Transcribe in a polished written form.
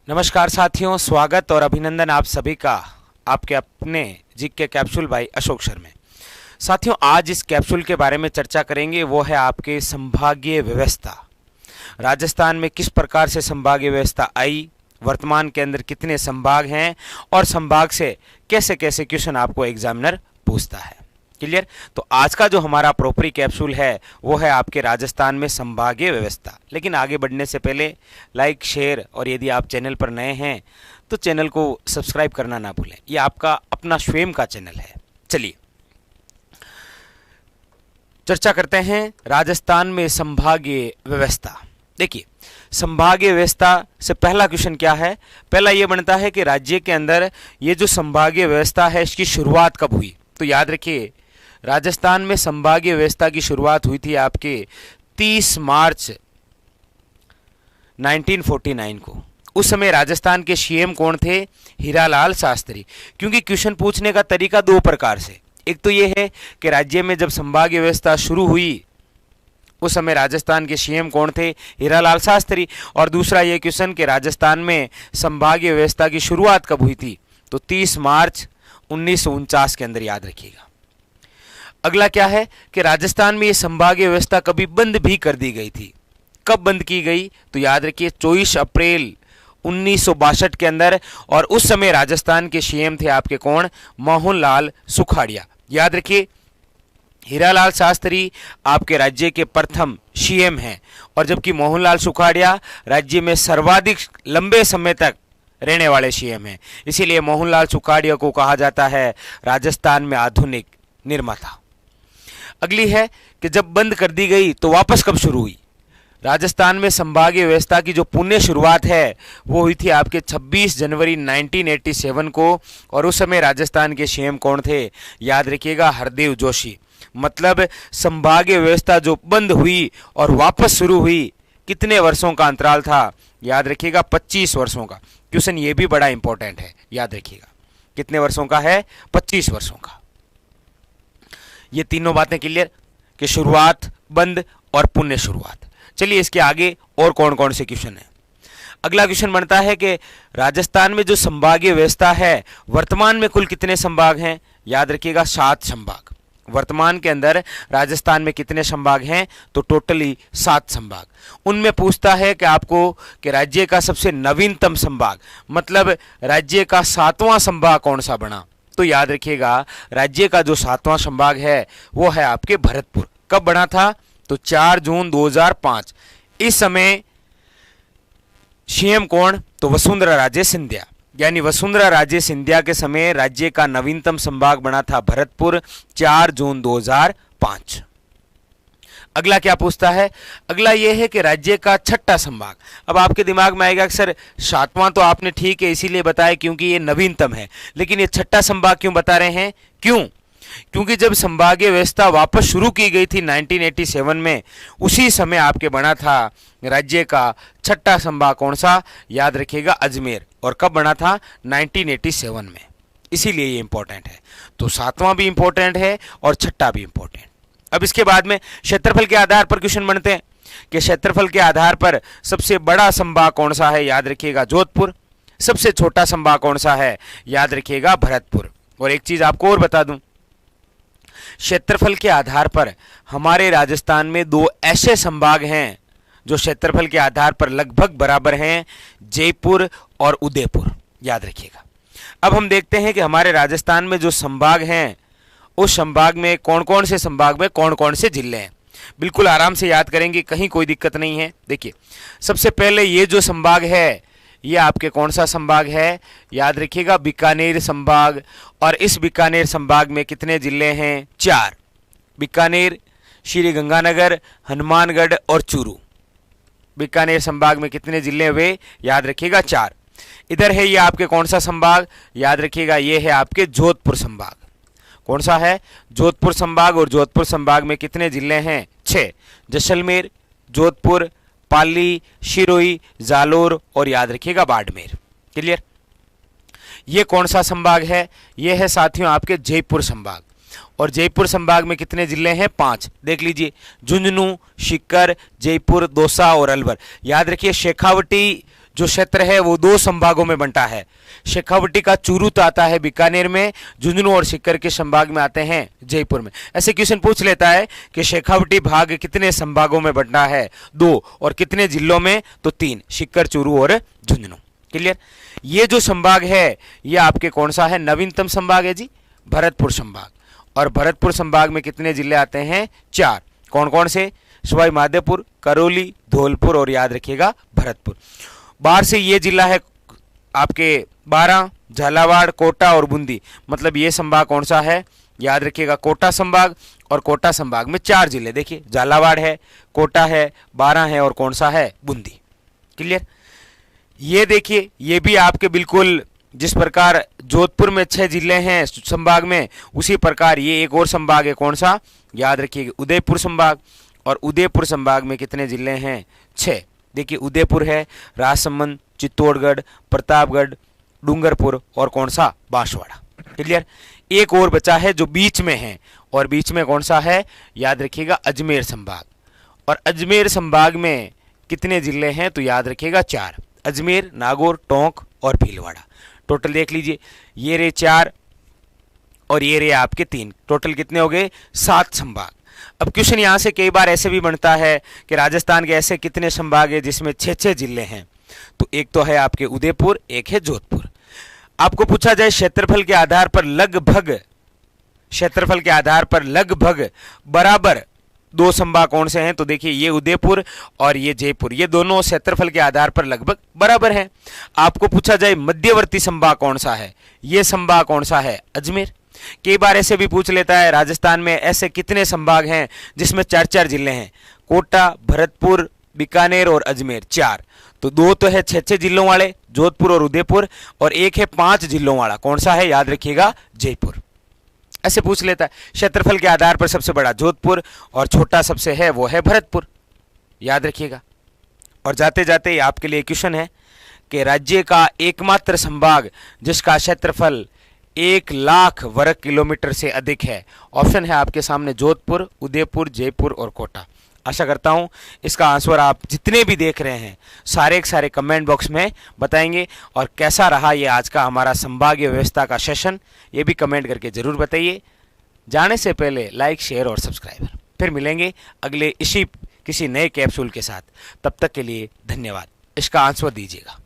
नमस्कार साथियों, स्वागत और अभिनंदन आप सभी का आपके अपने GK capsule by Ashok Sharma. साथियों, आज इस कैप्सूल के बारे में चर्चा करेंगे, वो है आपके संभागीय व्यवस्था। राजस्थान में किस प्रकार से संभागीय व्यवस्था आई, वर्तमान के अंदर कितने संभाग हैं और संभाग से कैसे कैसे क्वेश्चन आपको एग्जामिनर पूछता है। क्लियर? तो आज का जो हमारा प्रॉपरी कैप्सूल है वो है आपके राजस्थान में संभागीय व्यवस्था। लेकिन आगे बढ़ने से पहले लाइक, शेयर और यदि आप चैनल पर नए हैं तो चैनल को सब्सक्राइब करना ना भूलें। ये आपका अपना स्वयं का चैनल है। चलिए चर्चा करते हैं राजस्थान में संभागीय व्यवस्था। देखिए, संभागीय व्यवस्था से पहला क्वेश्चन क्या है? पहला ये बनता है कि राज्य के अंदर ये जो संभागीय व्यवस्था है इसकी शुरुआत कब हुई। तो याद रखिए, राजस्थान में संभागीय व्यवस्था की शुरुआत हुई थी आपके 30 मार्च 1949 को। उस समय राजस्थान के सीएम कौन थे? हीरालाल शास्त्री। क्योंकि क्वेश्चन पूछने का तरीका दो प्रकार से, एक तो ये है कि राज्य में जब संभागीय व्यवस्था शुरू हुई उस समय राजस्थान के सीएम कौन थे? हीरालाल शास्त्री। और दूसरा ये क्वेश्चन कि राजस्थान में संभागीय व्यवस्था की शुरुआत कब हुई थी? तो 30 मार्च 1949 के अंदर, याद रखिएगा। अगला क्या है कि राजस्थान में ये संभागीय व्यवस्था कभी बंद भी कर दी गई थी। कब बंद की गई? तो याद रखिए 24 अप्रैल 1962 के अंदर। और उस समय राजस्थान के सीएम थे आपके कौन? मोहनलाल सुखाड़िया। याद रखिए, हीरालाल शास्त्री आपके राज्य के प्रथम सीएम हैं और जबकि मोहनलाल सुखाड़िया राज्य में सर्वाधिक लंबे समय तक रहने वाले सीएम हैं। इसीलिए मोहनलाल सुखाड़िया को कहा जाता है राजस्थान में आधुनिक निर्माता। अगली है कि जब बंद कर दी गई तो वापस कब शुरू हुई? राजस्थान में संभागीय व्यवस्था की जो पुण्य शुरुआत है वो हुई थी आपके 26 जनवरी 1987 को। और उस समय राजस्थान के सीएम कौन थे? याद रखिएगा, हरदेव जोशी। मतलब संभागीय व्यवस्था जो बंद हुई और वापस शुरू हुई, कितने वर्षों का अंतराल था? याद रखिएगा 25 वर्षों का। क्वेश्चन ये भी बड़ा इंपॉर्टेंट है, याद रखिएगा। कितने वर्षों का है? 25 वर्षों का। ये तीनों बातें क्लियर कि शुरुआत, बंद और पुण्य शुरुआत। चलिए इसके आगे और कौन कौन से क्वेश्चन है। अगला क्वेश्चन बनता है कि राजस्थान में जो संभागीय व्यवस्था है वर्तमान में कुल कितने संभाग हैं? याद रखिएगा 7 संभाग। वर्तमान के अंदर राजस्थान में कितने संभाग हैं? तो टोटली 7 संभाग। उनमें पूछता है कि आपको कि राज्य का सबसे नवीनतम संभाग, मतलब राज्य का 7वां संभाग कौन सा बना? तो याद रखिएगा, राज्य का जो 7वां संभाग है वो है आपके भरतपुर। कब बना था? तो 4 जून 2005। इस समय सीएम कौन? तो वसुंधरा राजे सिंधिया। यानी वसुंधरा राजे सिंधिया के समय राज्य का नवीनतम संभाग बना था भरतपुर, 4 जून 2005। अगला क्या पूछता है? अगला यह है कि राज्य का 6ठा संभाग। अब आपके दिमाग में आएगा कि सर 7वां तो आपने ठीक है इसीलिए बताया क्योंकि ये नवीनतम है, लेकिन ये 6ठा संभाग क्यों बता रहे हैं? क्यों? क्योंकि जब संभागीय व्यवस्था वापस शुरू की गई थी 1987 में, उसी समय आपके बना था राज्य का 6ठा संभाग। कौन सा? याद रखिएगा, अजमेर। और कब बना था? 1987 में। इसीलिए ये इंपॉर्टेंट है। तो 7वां भी इंपॉर्टेंट है और 6ठा भी इंपॉर्टेंट। अब इसके बाद में क्षेत्रफल के आधार पर क्वेश्चन बनते हैं कि क्षेत्रफल के आधार पर सबसे बड़ा संभाग कौन सा है? याद रखिएगा, जोधपुर। सबसे छोटा संभाग कौन सा है? याद रखिएगा, भरतपुर। और एक चीज आपको और बता दूं, क्षेत्रफल के आधार पर हमारे राजस्थान में 2 ऐसे संभाग हैं जो क्षेत्रफल के आधार पर लगभग बराबर हैं, जयपुर और उदयपुर। याद रखिएगा। अब हम देखते हैं कि हमारे राजस्थान में जो संभाग हैं उस संभाग में कौन कौन से संभाग में कौन कौन से जिले हैं। बिल्कुल आराम से याद करेंगे, कहीं कोई दिक्कत नहीं है। देखिए, सबसे पहले ये जो संभाग है ये आपके कौन सा संभाग है? याद रखिएगा, बीकानेर संभाग। और इस बीकानेर संभाग में कितने जिले हैं? 4। बीकानेर, श्री गंगानगर, हनुमानगढ़ और चूरू। बीकानेर संभाग में कितने जिले हुए? याद रखिएगा 4। इधर है ये आपके कौन सा संभाग? याद रखिएगा, ये है आपके जोधपुर संभाग। कौन सा है? जोधपुर संभाग। और जोधपुर संभाग में कितने जिले हैं? 6। जैसलमेर, जोधपुर, पाली, सिरोही, जालोर और याद रखिएगा बाड़मेर। क्लियर? ये कौन सा संभाग है? ये है साथियों आपके जयपुर संभाग। और जयपुर संभाग में कितने जिले हैं? 5। देख लीजिए, झुंझुनू, सीकर, जयपुर, दौसा और अलवर। याद रखिए, शेखावटी जो क्षेत्र है वो 2 संभागों में बंटा है। शेखावटी का चूरू तो आता है बीकानेर में, झुंझुनू और सीकर के संभाग में आते हैं जयपुर में। ऐसे क्वेश्चन पूछ लेता है कि शेखावटी भाग कितने संभागों में बंटा है, 2, और कितने जिलों में, तो 3, सीकर, चूरू और झुंझुनू। क्लियर। ये जो संभाग है ये आपके कौन सा है, नवीनतम संभाग है जी, भरतपुर संभाग। और भरतपुर संभाग में कितने जिले आते हैं, 4। कौन कौन से, सवाई माधोपुर, करौली, धौलपुर और याद रखिएगा भरतपुर। बाहर से ये जिला है आपके 12, झालावाड़, कोटा और बूंदी। मतलब ये संभाग कौन सा है, याद रखिएगा कोटा संभाग। और कोटा संभाग में 4 जिले, देखिए झालावाड़ है, कोटा है, 12 है और कौन सा है, बूंदी। क्लियर। ये देखिए ये भी आपके बिल्कुल जिस प्रकार जोधपुर में 6 जिले हैं संभाग में, उसी प्रकार ये एक और संभाग है, कौन सा, याद रखिएगा उदयपुर संभाग। और उदयपुर संभाग में कितने जिले हैं, 6। देखिए उदयपुर है, राजसमंद, चित्तौड़गढ़, प्रतापगढ़, डूंगरपुर और कौन सा, बांसवाड़ा। क्लियर। एक और बचा है जो बीच में है, और बीच में कौन सा है, याद रखिएगा अजमेर संभाग। और अजमेर संभाग में कितने जिले हैं, तो याद रखिएगा 4, अजमेर, नागौर, टोंक और भीलवाड़ा। टोटल देख लीजिए, ये रे 4 और ये रे आपके 3, टोटल कितने हो गए, 7 संभाग। अब क्वेश्चन यहां से कई बार ऐसे भी बनता है कि राजस्थान के ऐसे कितने संभाग है जिसमें 6-6 जिले हैं, तो एक तो है आपके उदयपुर, एक है जोधपुर। आपको पूछा जाए क्षेत्रफल के आधार पर लगभग बराबर 2 संभाग कौन से हैं, तो देखिए ये उदयपुर और ये जयपुर, ये दोनों क्षेत्रफल के आधार पर लगभग बराबर हैं। आपको पूछा जाए मध्यवर्ती संभाग कौन सा है, ये संभाग कौन सा है, अजमेर। कई बार ऐसे भी पूछ लेता है राजस्थान में ऐसे कितने संभाग हैं जिसमें 4-4 जिले हैं, कोटा, भरतपुर, बीकानेर और अजमेर 4। तो 2 तो है 6-6 जिलों वाले, जोधपुर और उदयपुर, और एक है 5 जिलों वाला, कौन सा है, याद रखिएगा जयपुर। ऐसे पूछ लेता है। क्षेत्रफल के आधार पर सबसे बड़ा जोधपुर और छोटा सबसे है वो है भरतपुर, याद रखिएगा। और जाते जाते आपके लिए क्वेश्चन है कि राज्य का एकमात्र संभाग जिसका क्षेत्रफल 1,00,000 वर्ग किलोमीटर से अधिक है, ऑप्शन है आपके सामने जोधपुर, उदयपुर, जयपुर और कोटा। आशा करता हूं इसका आंसर आप जितने भी देख रहे हैं सारे के सारे कमेंट बॉक्स में बताएंगे। और कैसा रहा ये आज का हमारा संभागीय व्यवस्था का सेशन, ये भी कमेंट करके जरूर बताइए। जाने से पहले लाइक, शेयर और सब्सक्राइब। फिर मिलेंगे अगले किसी नए कैप्सूल के साथ। तब तक के लिए धन्यवाद। इसका आंसर दीजिएगा।